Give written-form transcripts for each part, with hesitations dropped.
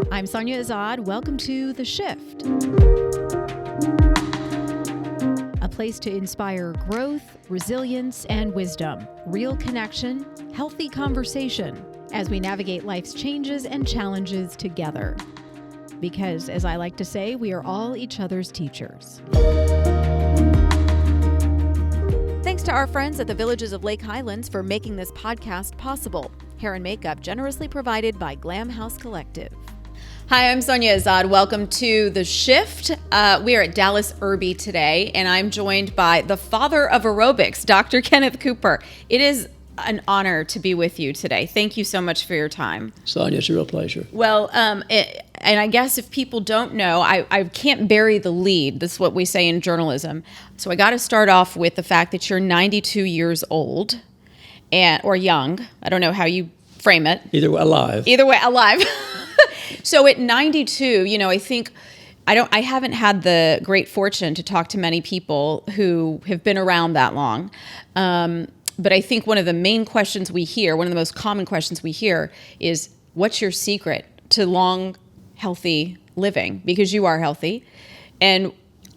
I'm Sonia Azad. Welcome to The Shift, a place to inspire growth, resilience, and wisdom, real connection, healthy conversation as we navigate life's changes and challenges together. Because, as I like to say, we are all each other's teachers. Thanks to our friends at the Villages of Lake Highlands for making this podcast possible. Hair and makeup generously provided by Glam House Collective. Hi, I'm Sonia Azad. Welcome to The Shift. We are at Dallas Irby today, and I'm joined by the father of aerobics, Dr. Kenneth Cooper. It is an honor to be with you today. Thank you so much for your time. Sonia, it's a real pleasure. Well, and I guess if people don't know, I can't bury the lead. This is what we say in journalism. So I got to start off with the fact that you're 92 years old, or young. I don't know how you frame it. Either way, alive. So at 92, I think I haven't had the great fortune to talk to many people who have been around that long. But I think one of the main questions we hear, one of the most common questions we hear is, what's your secret to long, healthy living? Because you are healthy. And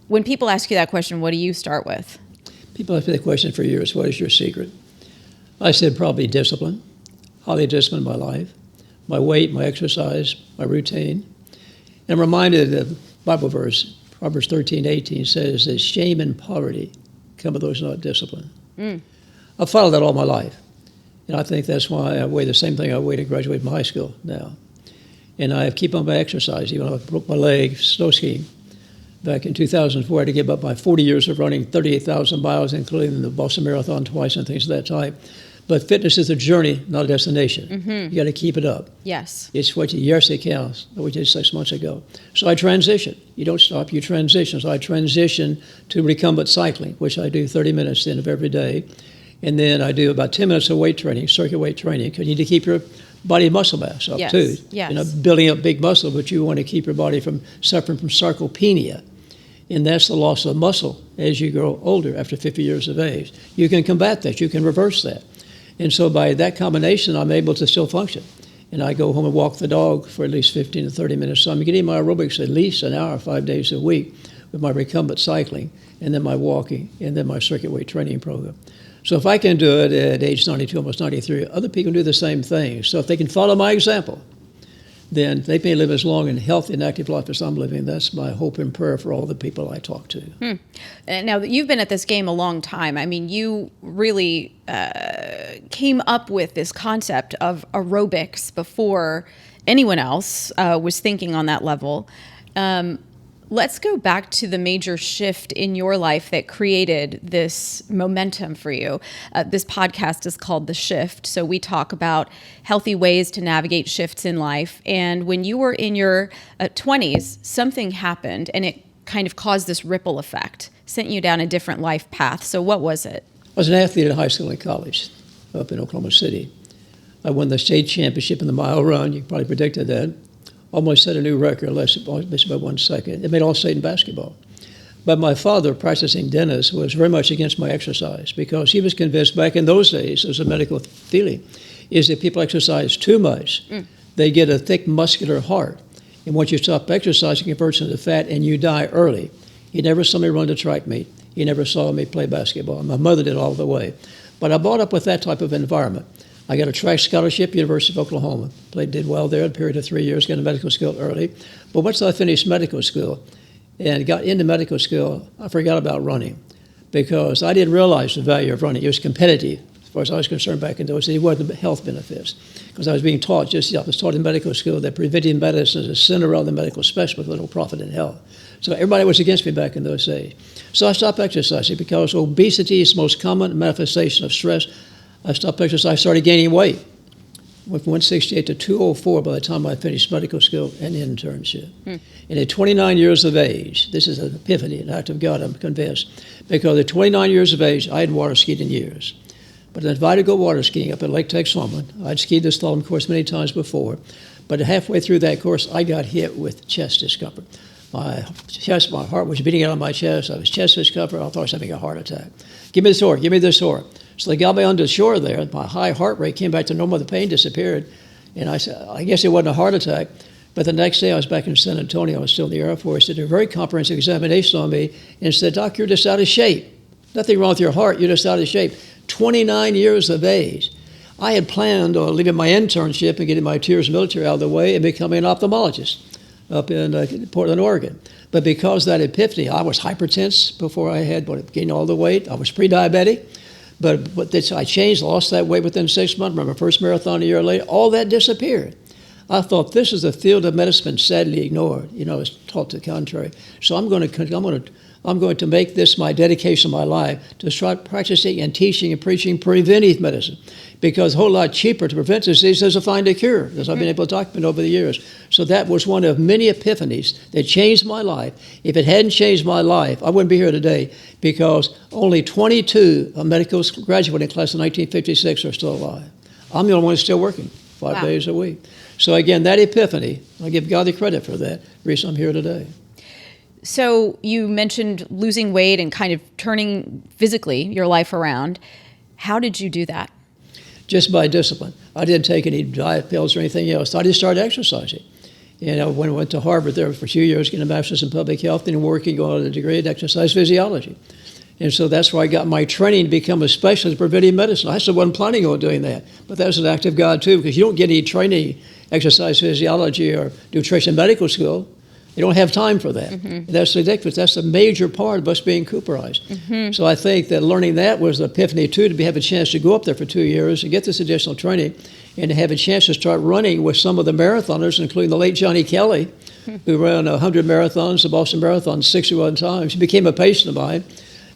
when people ask you that question, what do you start with? People ask me the question for years, what is your secret? I said probably discipline, highly disciplined my life, my weight, my exercise, my routine. And I'm reminded of the Bible verse, Proverbs 13:18 says that shame and poverty come of those not disciplined. I've followed that all my life. And I think that's why I weigh the same thing I weighed to graduate from high school now. And I keep on my exercise, even though I broke my leg snow skiing. Back in 2004, I had to give up my 40 years of running 38,000 miles, including the Boston Marathon twice and things of that type. But fitness is a journey, not a destination. You got to keep it up. Yes. It's what it counts, that we did 6 months ago. So I transition. You don't stop, you transition. So I transition to recumbent cycling, which I do 30 minutes at the end of every day. And then I do about 10 minutes of weight training, circuit weight training, because you need to keep your body muscle mass up too. Yes. You're not building up big muscle, but you want to keep your body from suffering from sarcopenia. And that's the loss of muscle as you grow older after 50 years of age. You can combat that. You can reverse that. And so by that combination, I'm able to still function. And I go home and walk the dog for at least 15 to 30 minutes. So I'm getting my aerobics at least an hour, 5 days a week with my recumbent cycling, and then my walking, and then my circuit weight training program. So if I can do it at age 92, almost 93, other people can do the same thing. So if they can follow my example, then they may live as long and healthy and active life as I'm living. That's my hope and prayer for all the people I talk to. Now, you've been at this game a long time. I mean, you really came up with this concept of aerobics before anyone else was thinking on that level. Let's go back to the major shift in your life that created this momentum for you. This podcast is called The Shift, so we talk about healthy ways to navigate shifts in life. And when you were in your 20s, something happened, and it kind of caused this ripple effect, sent you down a different life path. So what was it? I was an athlete in high school and college up in Oklahoma City. I won the state championship in the mile run. You probably predicted that. Almost set a new record, less by 1 second. It made all-state in basketball. But my father, practicing dentist, was very much against my exercise because he was convinced back in those days, as a medical feeling, is that people exercise too much. They get a thick muscular heart. And once you stop exercising, it converts into fat and you die early. He never saw me run to track meet. He never saw me play basketball. My mother did all the way. But I brought up with that type of environment. I got a track scholarship, University of Oklahoma. Did well there, a period of 3 years, got into medical school early. But once I finished medical school and got into medical school, I forgot about running because I didn't realize the value of running. It was competitive, as far as I was concerned back in those days. It wasn't health benefits because I was being taught, I was taught in medical school that preventive medicine is a center of the medical specialist with little profit in health. So everybody was against me back in those days. So I stopped exercising because obesity is the most common manifestation of stress. I stopped exercising, I started gaining weight. Went from 168 to 204 by the time I finished medical school and internship. And at 29 years of age, this is an epiphany, an act of God, I'm convinced, because at 29 years of age, I hadn't water skied in years. But I was invited to go water skiing up at Lake Texoma. I'd skied this slalom course many times before, but halfway through that course, I got hit with chest discomfort. My heart was beating out of my chest. I was chest discomfort. I thought I was having a heart attack. Give me this oar. So they got me onto the shore there. My high heart rate came back to normal. The pain disappeared. And I said, I guess it wasn't a heart attack. But the next day I was back in San Antonio. I was still in the Air Force. They did a very comprehensive examination on me and said, Doc, you're just out of shape. Nothing wrong with your heart. You're just out of shape. 29 years of age. I had planned on leaving my internship and getting my Tiers military out of the way and becoming an ophthalmologist up in Portland, Oregon. But because of that epiphany, I was hypertense before I had gained all the weight. I was pre-diabetic. But I changed, lost that weight within 6 months. Remember, my first marathon a year later, all that disappeared. I thought this is a field of medicine sadly ignored. I was taught to the contrary. So I'm going to make this my dedication of my life to start practicing and teaching and preaching preventive medicine, because a whole lot cheaper to prevent disease than to find a cure, as I've been able to document over the years. So that was one of many epiphanies that changed my life. If it hadn't changed my life, I wouldn't be here today, because only 22 medical graduating class in 1956 are still alive. I'm the only one still working 5 days a week. So again, that epiphany, I give God the credit for that. The reason I'm here today. So you mentioned losing weight and kind of turning physically your life around. How did you do that? Just by discipline. I didn't take any diet pills or anything else. I just started exercising. When I went to Harvard there for 2 years, getting a master's in public health and working on a degree in exercise physiology. And so that's where I got my training to become a specialist in preventive medicine. I still wasn't planning on doing that, but that was an act of God too, because you don't get any training, exercise physiology or nutrition medical school. You don't have time for that. Mm-hmm. That's ridiculous. That's a major part of us being Cooperized. Mm-hmm. So I think that learning that was the epiphany too, to have a chance to go up there for 2 years and get this additional training and to have a chance to start running with some of the marathoners, including the late Johnny Kelly, who ran 100 marathons, the Boston Marathon 61 times. He became a patient of mine.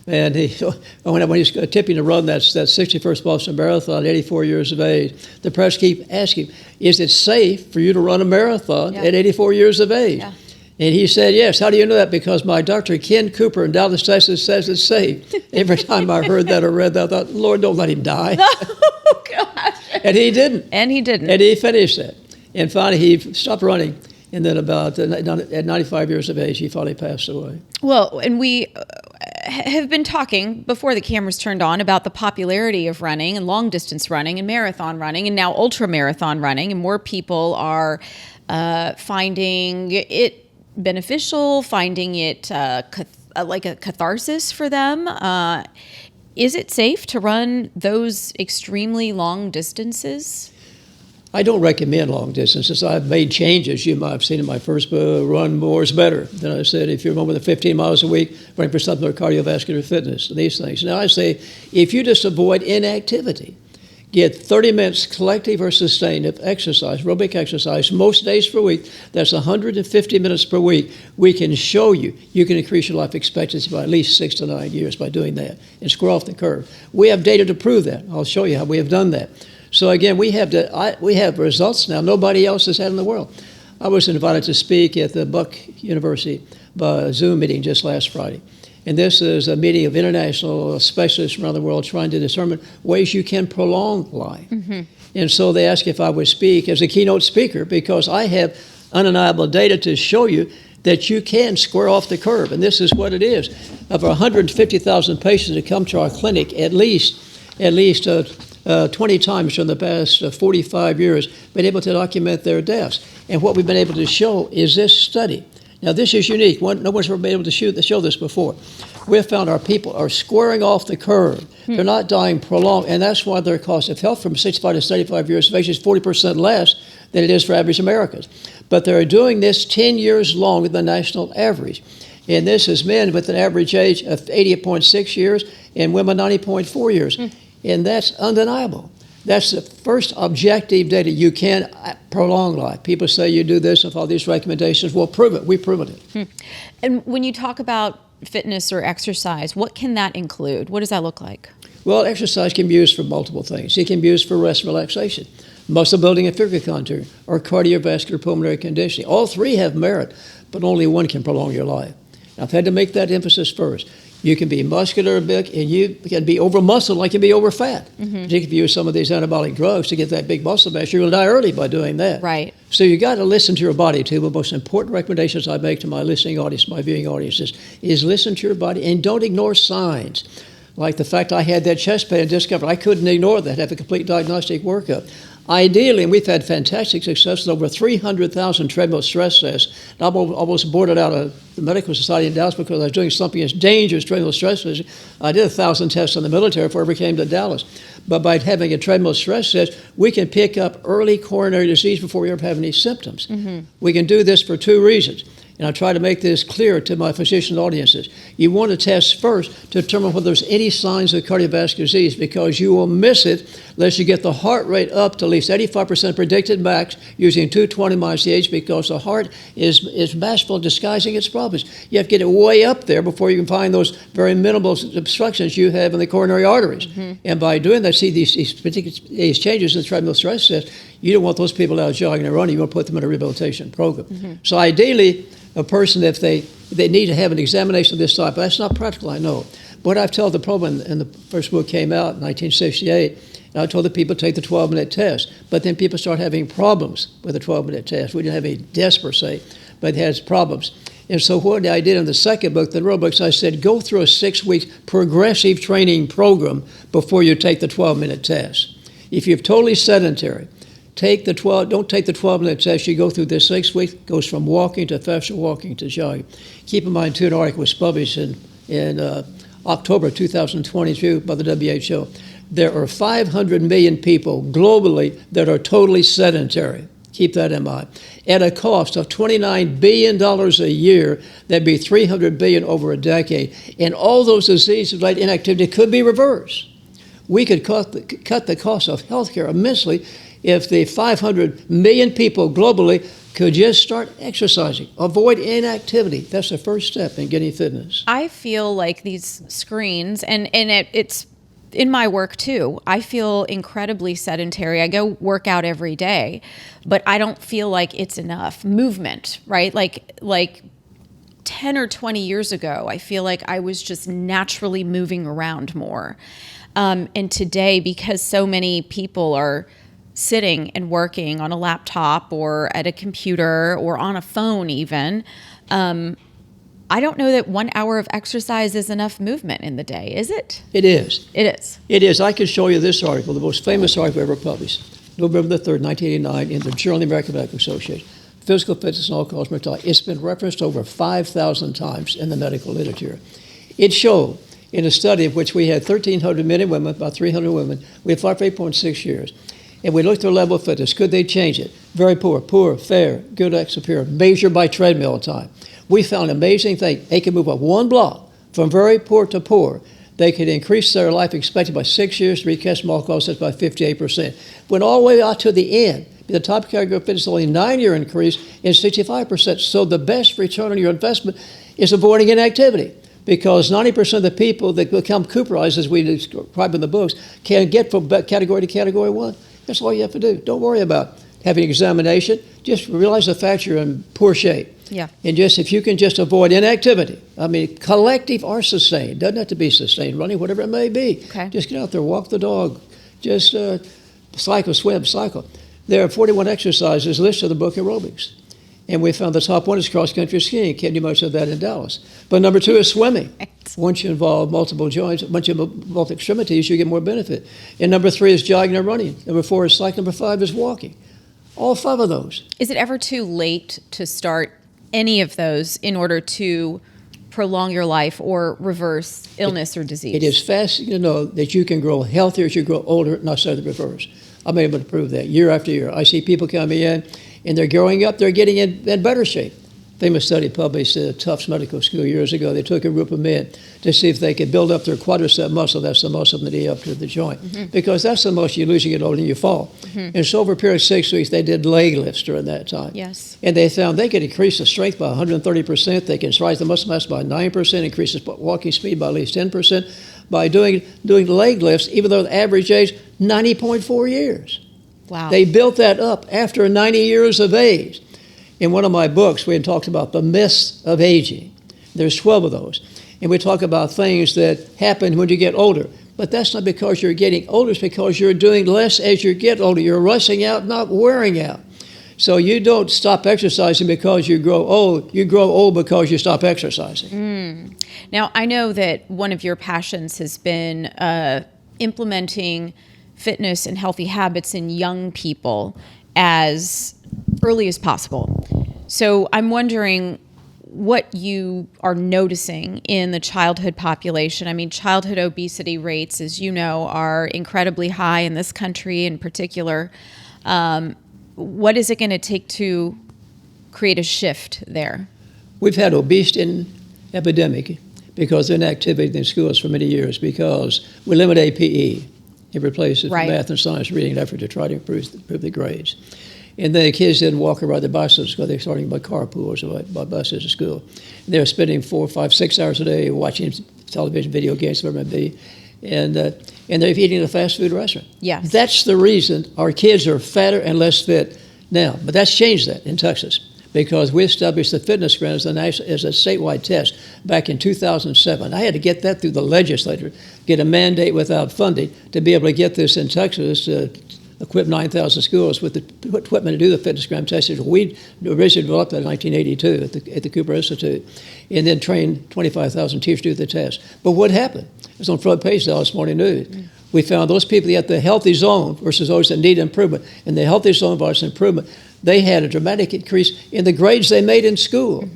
And when he was tipping to run that 61st Boston Marathon at 84 years of age, the press keep asking, is it safe for you to run a marathon at 84 years of age? Yeah. And he said, yes. How do you know that? Because my doctor, Ken Cooper in Dallas, Texas, says it's safe. Every time I heard that or read that, I thought, Lord, don't let him die. Oh, gosh. And he didn't. And he didn't. And he finished that. And finally, he stopped running. And then about at 95 years of age, he finally passed away. Well, and we have been talking before the cameras turned on about the popularity of running and long distance running and marathon running and now ultra marathon running, and more people are finding it beneficial, finding it like a catharsis for them. Is it safe to run those extremely long distances? I don't recommend long distances. I've made changes. You might have seen in my first book, Run More is Better. Then I said, if you're more than 15 miles a week, running for something like cardiovascular fitness, these things. Now I say, if you just avoid inactivity, get 30 minutes collective or sustained of exercise, aerobic exercise, most days per week, that's 150 minutes per week, we can show you can increase your life expectancy by at least 6 to 9 years by doing that and square off the curve. We have data to prove that. I'll show you how we have done that. So again, we have results now nobody else has had in the world. I was invited to speak at the Buck University Zoom meeting just last Friday. And this is a meeting of international specialists around the world trying to determine ways you can prolong life. Mm-hmm. And so they asked if I would speak as a keynote speaker, because I have undeniable data to show you that you can square off the curve. And this is what it is. Of 150,000 patients that come to our clinic, at least 20 times in the past 45 years, been able to document their deaths. And what we've been able to show is this study. Now, this is unique. No one's ever been able to show this before. We've found our people are squaring off the curve. They're not dying prolonged, and that's why their cost of health from 65 to 75 years of age is 40% less than it is for average Americans. But they're doing this 10 years longer than the national average. And this is men with an average age of 80.6 years and women 90.4 years. And that's undeniable. That's the first objective data. You can prolong life. People say you do this and follow these recommendations. Well, prove it. We've proven it. And when you talk about fitness or exercise, what can that include? What does that look like? Well, exercise can be used for multiple things. It can be used for rest and relaxation, muscle building and figure contour, or cardiovascular pulmonary conditioning. All three have merit, but only one can prolong your life. Now, I've had to make that emphasis first. You can be muscular, big, and you can be over muscle like you can be over fat. Mm-hmm. Particularly if you use some of these anabolic drugs to get that big muscle mass, you're going to die early by doing that. Right. So you got to listen to your body too. The most important recommendations I make to my listening audience, my viewing audiences, is listen to your body and don't ignore signs. Like the fact I had that chest pain and discomfort, I couldn't ignore that, have a complete diagnostic workup. Ideally, and we've had fantastic success with over 300,000 treadmill stress tests. I almost boarded out of the Medical Society in Dallas because I was doing something as dangerous as treadmill stress tests. I did 1,000 tests in the military before I ever came to Dallas. But by having a treadmill stress test, we can pick up early coronary disease before we ever have any symptoms. We can do this for two reasons. And I try to make this clear to my physician audiences. You want to test first to determine whether there's any signs of cardiovascular disease, because you will miss it unless you get the heart rate up to at least 85% predicted max using 220 miles the because the heart is masterful disguising its problems. You have to get it way up there before you can find those very minimal obstructions you have in the coronary arteries. And by doing that, see these changes in the treadmill stress test, you don't want those people out jogging and running. You want to put them in a rehabilitation program. So ideally, a person, if they need to have an examination of this type, that's not practical, I know. But I've told the program, and the first book came out in 1968, and I told the people to take the 12-minute test. But then people start having problems with the 12-minute test. We didn't have any deaths per se, but it has problems. And so what I did in the second book, the Aerobics, I said, go through a 6-week progressive training program before you take the 12-minute test. If you're totally sedentary, don't take the 12-minute test. You go through this 6 weeks, goes from walking to faster walking to jogging. Keep in mind, too, an article was published in October 2022 by the WHO. There are 500 million people globally that are totally sedentary. Keep that in mind. At a cost of $29 billion a year, that'd be $300 billion over a decade. And all those disease-related inactivity could be reversed. We could cut the cost of healthcare immensely if the 500 million people globally could just start exercising, avoid inactivity. That's the first step in getting fitness. I feel like these screens, and it's in my work too, I feel incredibly sedentary. I go work out every day, but I don't feel like it's enough movement, right? Like 10 or 20 years ago, I feel like I was just naturally moving around more. And today, because so many people are sitting and working on a laptop or at a computer or on a phone even, I don't know that 1 hour of exercise is enough movement in the day, is it? It is. It is. It is. I can show you this article, the most famous article ever published, November the 3rd, 1989, in the Journal of the American Medical Association. Physical fitness and all-cause mortality. It's been referenced over 5,000 times in the medical literature. It showed, in a study of which we had 1,300 men and women, about 300 women, we had followed for 8.6 years. And we looked at their level of fitness. Could they change it? Very poor, fair, good, superior, measured by treadmill time. We found an amazing thing. They could move up one block from very poor to poor. They could increase their life expectancy by 6 years to recast small causes by 58%. Went all the way out to the end. The top category of fitness, only 9-year increase and 65%. So the best return on your investment is avoiding inactivity, because 90% of the people that become Cooperized, as we describe in the books, can get from category to category 1. That's all you have to do. Don't worry about having an examination. Just realize the fact you're in poor shape. Yeah. And just if you can just avoid inactivity. I mean, collective or sustained. Doesn't have to be sustained, running, whatever it may be. Okay. Just get out there, walk the dog, just cycle, swim, cycle. There are 41 exercises listed in the book Aerobics. And we found the top one is cross-country skiing. Can't do much of that in Dallas. But number 2 is swimming. Once you involve multiple joints, once you involve both extremities, you get more benefit. And number 3 is jogging and running. Number 4 is cycling. Number 5 is walking. All 5 of those. Is it ever too late to start any of those in order to prolong your life or reverse illness or disease? It is fascinating to know that you can grow healthier as you grow older, not necessarily the reverse. I'm able to prove that year after year. I see people coming in, and they're growing up, they're getting in better shape. Famous study published at Tufts Medical School years ago. They took a group of men to see if they could build up their quadricep muscle. That's the muscle from the knee up to the joint. Because that's the muscle you lose, you get older and you fall. And so over a period of 6 weeks, they did leg lifts during that time. Yes. And they found they could increase the strength by 130%. They can rise the muscle mass by 9%, increase the walking speed by at least 10% by doing leg lifts, even though the average age, 90.4 years. Wow. They built that up after 90 years of age. In one of my books, we had talked about the myths of aging. There's 12 of those. And we talk about things that happen when you get older. But that's not because you're getting older. It's because you're doing less as you get older. You're rushing out, not wearing out. So you don't stop exercising because you grow old. You grow old because you stop exercising. Now, I know that one of your passions has been implementing fitness and healthy habits in young people as early as possible. So I'm wondering what you are noticing in the childhood population. I mean, childhood obesity rates, as you know, are incredibly high in this country in particular. What is it going to take to create a shift there? We've had obesity epidemic because of inactivity in schools for many years, because we limit APE. It replaces math and science reading in an effort to try to improve the grades. And then the kids didn't walk or ride their bicycles because they're starting by carpools or by buses to school. And they're spending 4, 5, 6 hours a day watching television, video games, whatever it may be. And they're eating at a fast food restaurant. Yes. That's the reason our kids are fatter and less fit now. But that's changed that in Texas, because we established the fitness grant as a statewide test back in 2007. I had to get that through the legislature, get a mandate without funding to be able to get this in Texas, equip 9,000 schools with the equipment to do the fitness gram testing. We originally developed that in 1982 at the Cooper Institute, and then trained 25,000 teachers to do the test. But what happened? It was on front page of the Dallas Morning News. We found those people that had the healthy zone versus those that need improvement. And the healthy zone versus improvement, they had a dramatic increase in the grades they made in school,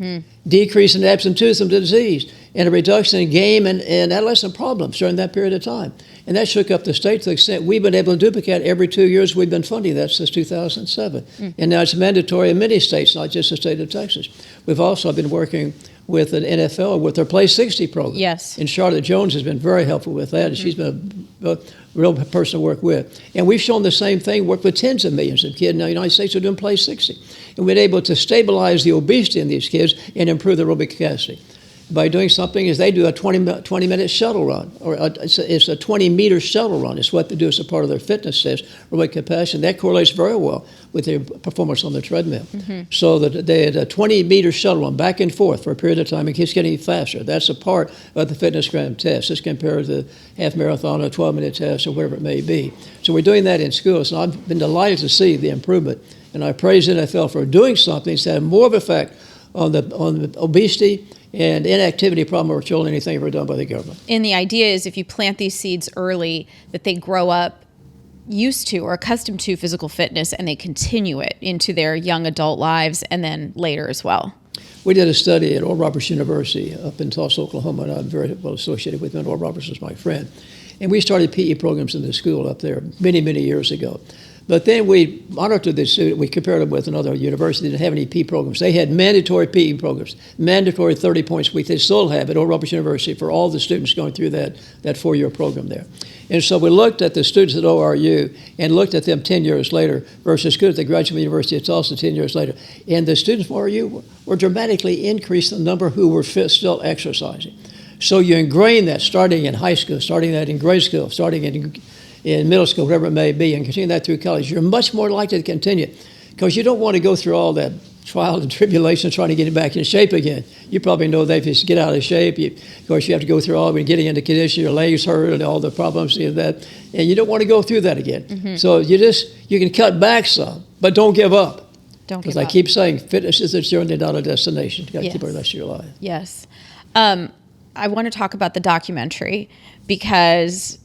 decrease in absenteeism to disease, and a reduction in game and adolescent problems during that period of time. And that shook up the state to the extent we've been able to duplicate every 2 years. We've been funding that since 2007. And now it's mandatory in many states, not just the state of Texas. We've also been working with an NFL with their Play 60 program. Yes. And Charlotte Jones has been very helpful with that, and she's been a real person to work with. And we've shown the same thing, worked with tens of millions of kids in the United States who are doing Play 60. And we've been able to stabilize the obesity in these kids and improve their aerobic capacity. By doing something is they do a 20-minute shuttle run, or it's a 20-meter shuttle run. It's what they do as a part of their fitness test, aerobic capacity. And that correlates very well with their performance on the treadmill. So that they had a 20-meter shuttle run back and forth for a period of time, and kids getting faster. That's a part of the fitness gram test. It's compared to the half marathon or a 12-minute test or whatever it may be. So we're doing that in schools, and I've been delighted to see the improvement. And I praise the NFL for doing something that's had more of an effect on the obesity and inactivity problem of children than anything ever done by the government. And the idea is if you plant these seeds early, that they grow up used to or accustomed to physical fitness, and they continue it into their young adult lives and then later as well. We did a study at Oral Roberts University up in Tulsa, Oklahoma, and I'm very well associated with them. Oral Roberts is my friend. And we started PE programs in the school up there many, many years ago. But then we monitored the student. We compared them with another university that didn't have any PE programs. They had mandatory PE programs, mandatory 30 points a week. They still have at Oral Roberts University for all the students going through that 4-year program there. And so we looked at the students at ORU and looked at them 10 years later versus students that graduated from the University of Tulsa 10 years later. And the students from ORU were dramatically increased the number who were still exercising. So you ingrain that starting in high school, starting that in grade school, starting in middle school, whatever it may be, and continue that through college. You're much more likely to continue, because you don't want to go through all that trial and tribulation trying to get it back in shape again. You probably know that if you get out of shape, of course you have to go through all of it, getting into condition, your legs hurt and all the problems of that, and you don't want to go through that again. So you can cut back some, but don't give up. Don't give up. Because I keep saying fitness is a journey, not a destination. You got to keep it the rest of your life. Yes. I want to talk about the documentary because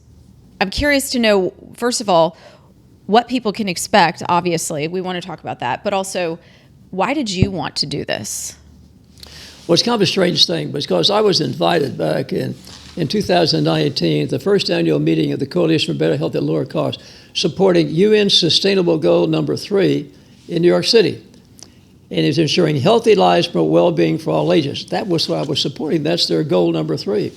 I'm curious to know, first of all, what people can expect. Obviously, we want to talk about that, but also, why did you want to do this? Well, it's kind of a strange thing, because I was invited back in 2019, the first annual meeting of the Coalition for Better Health at Lower Cost, supporting UN Sustainable Goal number 3 in New York City. And it's ensuring healthy lives for well-being for all ages. That was what I was supporting. That's their goal number 3.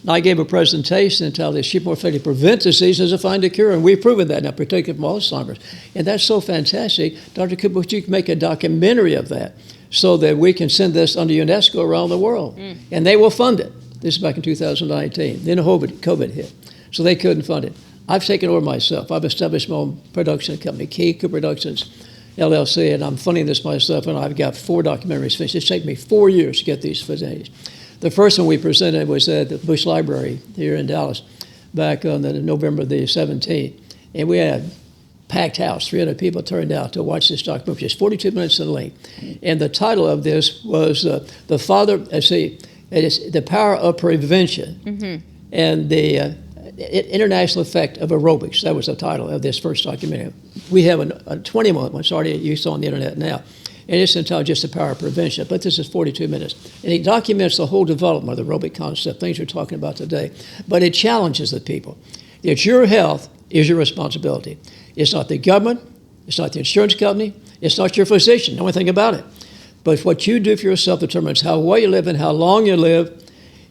And I gave a presentation entitled "Achieve More Effectively Prevent Diseases and Find a Cure," and we've proven that now, particularly from Alzheimer's. And that's so fantastic. Dr. Cooper, you can make a documentary of that so that we can send this under UNESCO around the world. And they will fund it. This is back in 2019. Then COVID hit, so they couldn't fund it. I've taken over myself. I've established my own production company, Key Cooper Productions, LLC, and I'm funding this myself, and I've got 4 documentaries finished. It's taken me 4 years to get these finished. The first one we presented was at the Bush Library here in Dallas back on November the 17th, and we had a packed house. 300 people turned out to watch this documentary. It's 42 minutes in length, and the title of this was The Power of Prevention, and International Effect of Aerobics. That was the title of this first documentary. We have a 20-minute one, already you saw on the internet now. And it's entitled Just the Power of Prevention, but this is 42 minutes. And it documents the whole development of the aerobic concept, things we're talking about today. But it challenges the people. It's your health is your responsibility. It's not the government, it's not the insurance company, it's not your physician, know anything about it. But what you do for yourself determines how well you live and how long you live,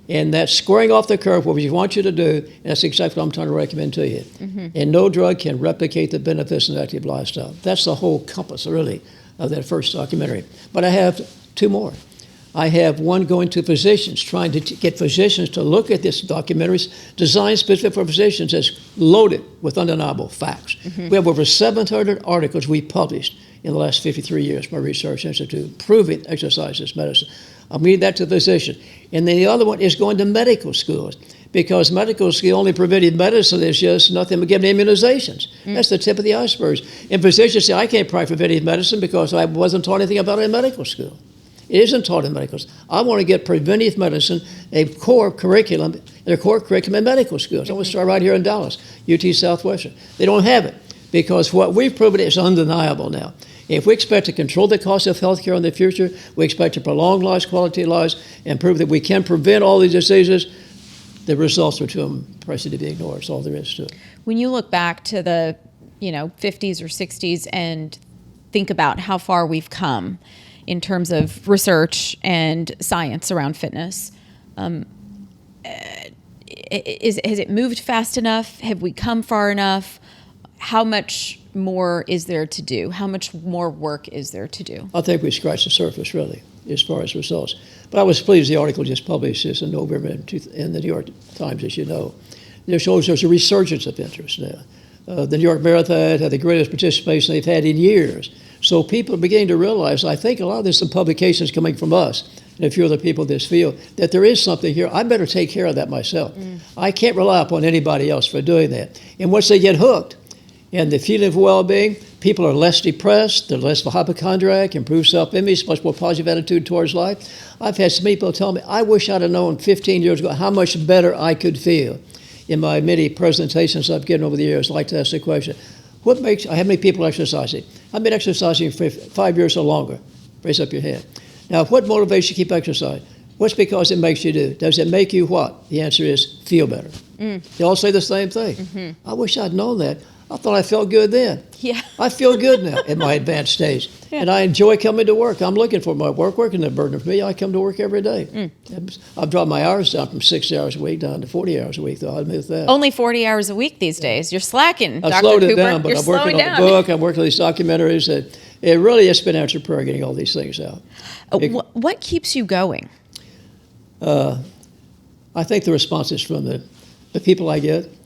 and that's squaring off the curve, what we want you to do, and that's exactly what I'm trying to recommend to you. Mm-hmm. And no drug can replicate the benefits of an active lifestyle. That's the whole compass, really, of that first documentary. But I have two more. I have one going to physicians, trying to get physicians to look at this documentaries designed specifically for physicians that's loaded with undeniable facts. Mm-hmm. We have over 700 articles we published in the last 53 years, my research institute, proving exercise is medicine. I'm reading that to the physician. And then the other one is going to medical schools, because medical school, only preventive medicine is just nothing but giving immunizations. That's the tip of the iceberg. And physicians say, I can't practice preventive medicine because I wasn't taught anything about it in medical school. It isn't taught in medical school. I want to get preventive medicine, a core curriculum in medical schools. I want to start right here in Dallas, UT Southwestern. They don't have it because what we've proven is undeniable now. If we expect to control the cost of health care in the future, we expect to prolong lives, quality lives, and prove that we can prevent all these diseases, the results are too impressive to be ignored. That's all there is to it. When you look back to the 50s or 60s and think about how far we've come in terms of research and science around fitness, has it moved fast enough? Have we come far enough? How much more is there to do? How much more work is there to do? I think we scratched the surface, really, as far as results. But I was pleased the article just published this in November in the New York Times, as you know. It shows there's a resurgence of interest now. The New York Marathon had the greatest participation they've had in years. So people are beginning to realize, I think a lot of this in publications coming from us and a few other people in this field, that there is something here. I better take care of that myself. I can't rely upon anybody else for doing that. And once they get hooked, and the feeling of well-being, people are less depressed, they're less hypochondriac, improved self-image, much more positive attitude towards life. I've had some people tell me, I wish I'd have known 15 years ago how much better I could feel. In my many presentations I've given over the years, I like to ask the question, how many people exercising? I've been exercising for 5 years or longer. Raise up your hand. Now, what motivates you to keep exercising? What's because it makes you do? Does it make you what? The answer is feel better. They all say the same thing. Mm-hmm. I wish I'd known that. I thought I felt good then. Yeah. I feel good now at my advanced stage. Yeah. And I enjoy coming to work. I'm looking for my work. Working is a burden for me. I come to work every day. I've dropped my hours down from 60 hours a week down to 40 hours a week, though. I'll admit that. Only 40 hours a week these days. You're slacking, I've Dr. slowed Cooper. it down, but I'm working on the book. I'm working on these documentaries. It really has been answered prayer getting all these things out. What keeps you going? I think the responses from the people I get,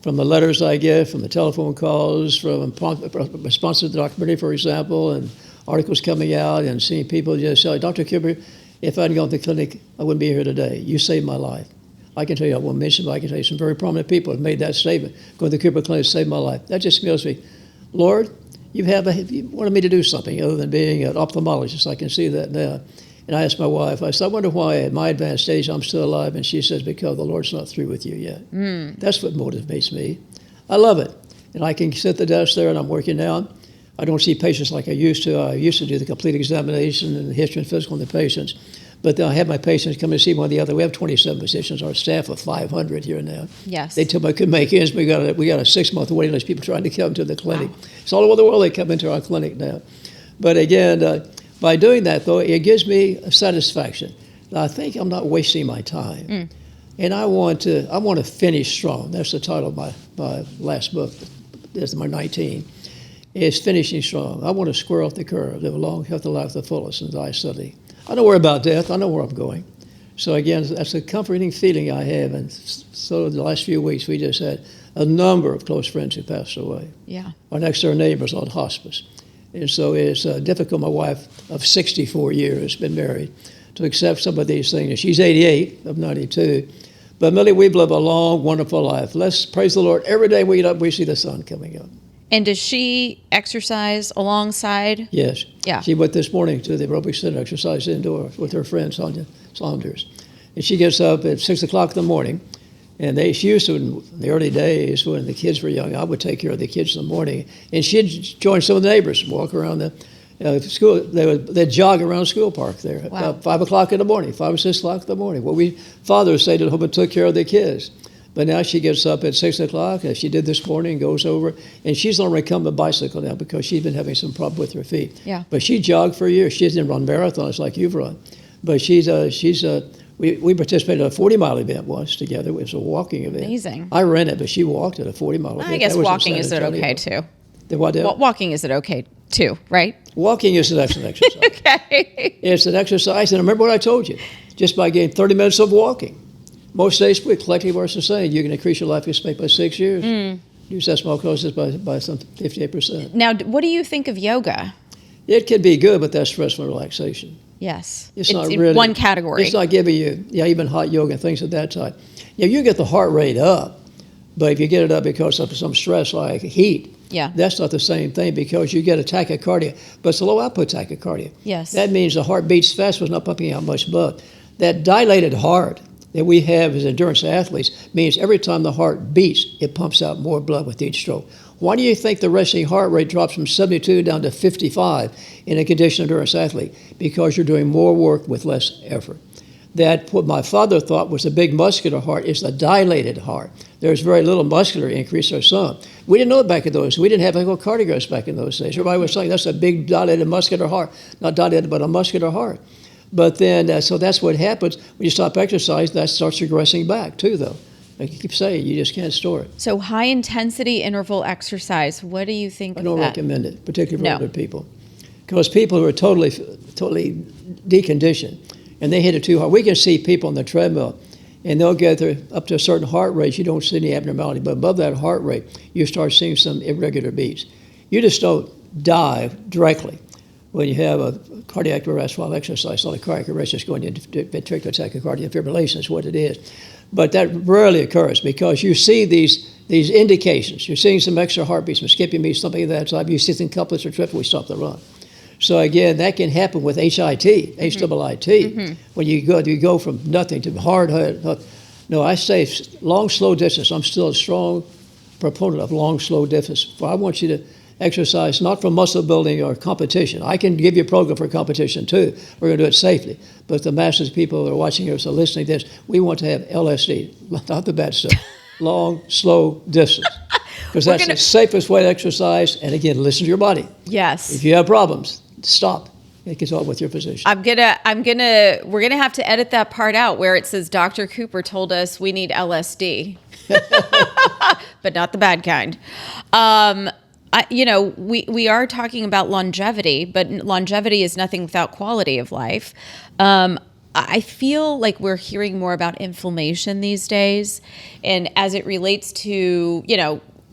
from the letters I get, from the telephone calls, from responses to the documentary, for example, and articles coming out, and seeing people just say, Dr. Cooper, if I'd gone to the clinic, I wouldn't be here today. You saved my life. I can tell you, I won't mention, but I can tell you some very prominent people have made that statement. Going to the Cooper Clinic saved my life. That just feels me, Lord, you wanted me to do something other than being an ophthalmologist. I can see that now. And I asked my wife, I said, I wonder why at my advanced age I'm still alive. And she says, because the Lord's not through with you yet. That's what motivates me. I love it. And I can sit at the desk there and I'm working now. I don't see patients like I used to. I used to do the complete examination and the history and physical of the patients. But I have my patients come and see one or the other. We have 27 physicians, our staff of 500 here now. Yes. They tell me I couldn't make ends. We got a 6-month waiting list, people trying to come to the clinic. Wow. It's all over the world they come into our clinic now. But again, by doing that, though, it gives me a satisfaction. I think I'm not wasting my time. And I want to finish strong. That's the title of my last book. This is my 19. It's finishing strong. I want to square off the curve, live a long, healthy life to the fullest, and die steadily. I don't worry about death. I know where I'm going. So again, that's a comforting feeling I have. And so the last few weeks, we just had a number of close friends who passed away. Yeah. Our next door neighbor's on hospice. And so it's difficult. My wife of 64 years, been married, to accept some of these things. She's 88 of 92. But Millie, we've lived a long, wonderful life. Let's praise the Lord. Every day we get up, we see the sun coming up. And does she exercise alongside? Yes. Yeah. She went this morning to the aerobics center, exercise indoors with her friend, Sonia Saunders. And she gets up at 6 o'clock in the morning, And she used to, in the early days when the kids were young, I would take care of the kids in the morning, and she'd join some of the neighbors, walk around the school. They'd jog around the school park there about 5 o'clock in the morning, 5 or 6 o'clock in the morning. Well, father stayed at home and took care of the kids. But now she gets up at 6 o'clock, as she did this morning, goes over, and she's on a recumbent bicycle now because she's been having some problem with her feet. Yeah. But she jogged for years. She didn't run marathons like you've run. But we participated in a 40-mile event once together. It was a walking event. Amazing. I ran it, but she walked at a 40-mile event. I guess walking is okay too. Walking is okay too, right? Walking is an excellent exercise. Okay. It's an exercise, and remember what I told you. Just by getting 30 minutes of walking, most days a week, collectively are saying you can increase your life expectancy by 6 years. Use that small causes by some 58%. Now, what do you think of yoga? It can be good, but that's stressful relaxation. Yes. It's not in really one category. It's not giving you, even hot yoga and things of that type. You get the heart rate up, but if you get it up because of some stress like heat, that's not the same thing because you get a tachycardia, but it's a low output tachycardia. Yes. That means the heart beats fast, but it's not pumping out much blood. That dilated heart that we have as endurance athletes means every time the heart beats, it pumps out more blood with each stroke. Why do you think the resting heart rate drops from 72 down to 55 in a conditioned endurance athlete? Because you're doing more work with less effort. That what my father thought was a big muscular heart is a dilated heart. There's very little muscular increase or some. We didn't know it back in those days. We didn't have echocardiographs back in those days. Everybody was saying that's a big dilated muscular heart. Not dilated, but a muscular heart. But then, so that's what happens when you stop exercise, that starts regressing back too, though. Like you keep saying, you just can't store it. So high intensity interval exercise, what do you think of that? I don't recommend it, particularly for older people. Because people who are totally deconditioned, and they hit it too hard. We can see people on the treadmill, and they'll get up to a certain heart rate. You don't see any abnormality, but above that heart rate, you start seeing some irregular beats. You just don't die directly when you have a cardiac arrest while exercise. Not a cardiac arrest, just going into ventricular tachycardia fibrillation is what it is. But that rarely occurs because you see these indications. You're seeing some extra heartbeats, some skipping beats, something of that type. You see some couplets or triplets, we stop the run. So again, that can happen with HIT, HIIT. When you go from nothing to hard. No, I say long, slow distance. I'm still a strong proponent of long, slow distance. I want you to exercise not for muscle building or competition. I can give you a program for competition too. We're going to do it safely. But the masses of people that are watching us or listening to this, we want to have LSD, not the bad stuff. Long, slow distance. Because that's the safest way to exercise. And again, listen to your body. Yes. If you have problems, stop. It gets on with your physician. We're gonna have to edit that part out where it says Dr. Cooper told us we need LSD, but not the bad kind. We are talking about longevity, but longevity is nothing without quality of life. I feel like we're hearing more about inflammation these days, and as it relates to,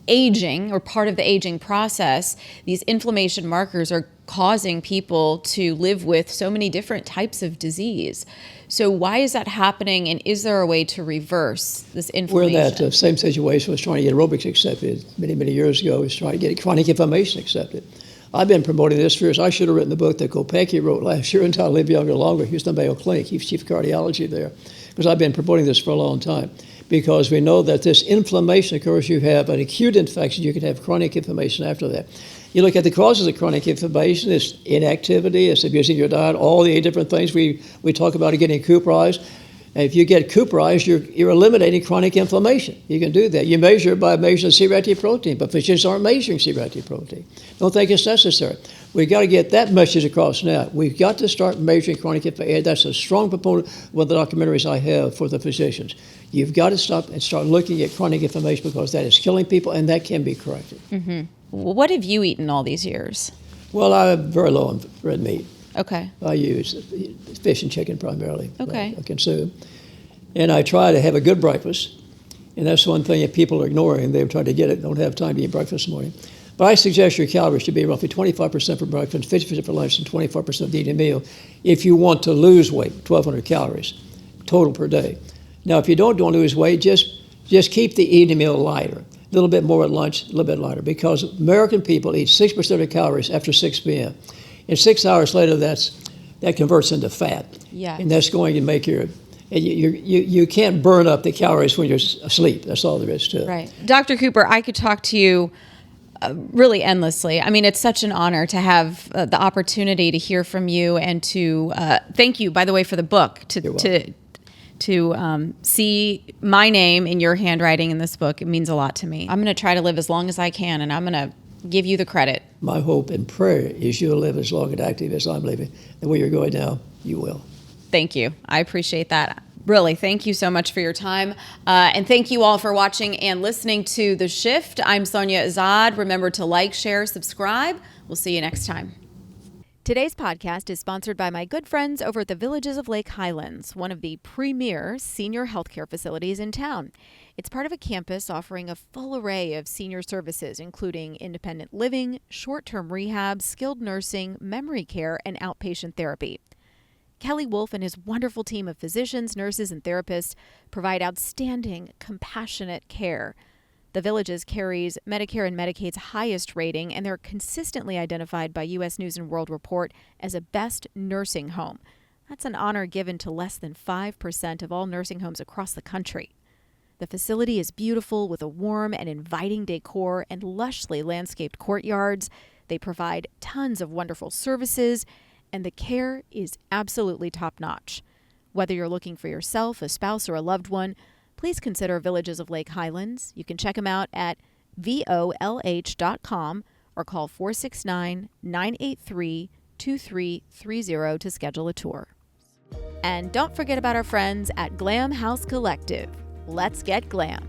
aging or part of the aging process, these inflammation markers are causing people to live with so many different types of disease. So why is that happening, and is there a way to reverse this inflammation? We're in that same situation. Was trying to get aerobics accepted many, many years ago. Was trying to get chronic inflammation accepted. I've been promoting this for years. I should have written the book that Kopecky wrote last year, Until I Live Younger Longer, Houston Mayo Clinic. He's chief of cardiology there. Because I've been promoting this for a long time. Because we know that this inflammation occurs, you have an acute infection, you can have chronic inflammation after that. You look at the causes of chronic inflammation, it's inactivity, it's abusing your diet, all the different things we talk about getting Cooperized. And if you get Cooperized, you're eliminating chronic inflammation. You can do that. You measure it by measuring C-reactive protein, but physicians aren't measuring C-reactive protein. Don't think it's necessary. We've got to get that message across now. We've got to start measuring chronic inflammation. That's a strong proponent of one of the documentaries I have for the physicians. You've got to stop and start looking at chronic inflammation because that is killing people, and that can be corrected. Mm-hmm. Well, what have you eaten all these years? Well, I'm very low on red meat. Okay. I use fish and chicken primarily. Okay. I consume. And I try to have a good breakfast. And that's one thing that people are ignoring. They're trying to get it, don't have time to eat breakfast in the morning. But I suggest your calories should be roughly 25% for breakfast, 50% for lunch, and 24% of the eating meal if you want to lose weight, 1,200 calories total per day. Now, if you don't want to lose weight, just keep the eating meal lighter. A little bit more at lunch, a little bit lighter, because American people eat 6% of their calories after 6 p.m. And 6 hours later, that converts into fat. Yeah. And that's going to make your And you can't burn up the calories when you're asleep. That's all there is to it. Right. Dr. Cooper, I could talk to you really endlessly. I mean, it's such an honor to have the opportunity to hear from you and to thank you, by the way, for the book, to see my name in your handwriting in this book. It means a lot to me. I'm going to try to live as long as I can, and I'm going to give you the credit. My hope and prayer is you'll live as long and active as I'm living. And where you're going now, you will. Thank you. I appreciate that. Really, thank you so much for your time. And thank you all for watching and listening to The Shift. I'm Sonia Azad. Remember to like, share, subscribe. We'll see you next time. Today's podcast is sponsored by my good friends over at the Villages of Lake Highlands, one of the premier senior healthcare facilities in town. It's part of a campus offering a full array of senior services, including independent living, short-term rehab, skilled nursing, memory care, and outpatient therapy. Kelly Wolf and his wonderful team of physicians, nurses, and therapists provide outstanding, compassionate care. The Villages carries Medicare and Medicaid's highest rating, and they're consistently identified by U.S. News & World Report as a best nursing home. That's an honor given to less than 5% of all nursing homes across the country. The facility is beautiful with a warm and inviting decor and lushly landscaped courtyards. They provide tons of wonderful services, and the care is absolutely top-notch. Whether you're looking for yourself, a spouse, or a loved one, please consider Villages of Lake Highlands. You can check them out at volh.com or call 469-983-2330 to schedule a tour. And don't forget about our friends at Glam House Collective. Let's get glam.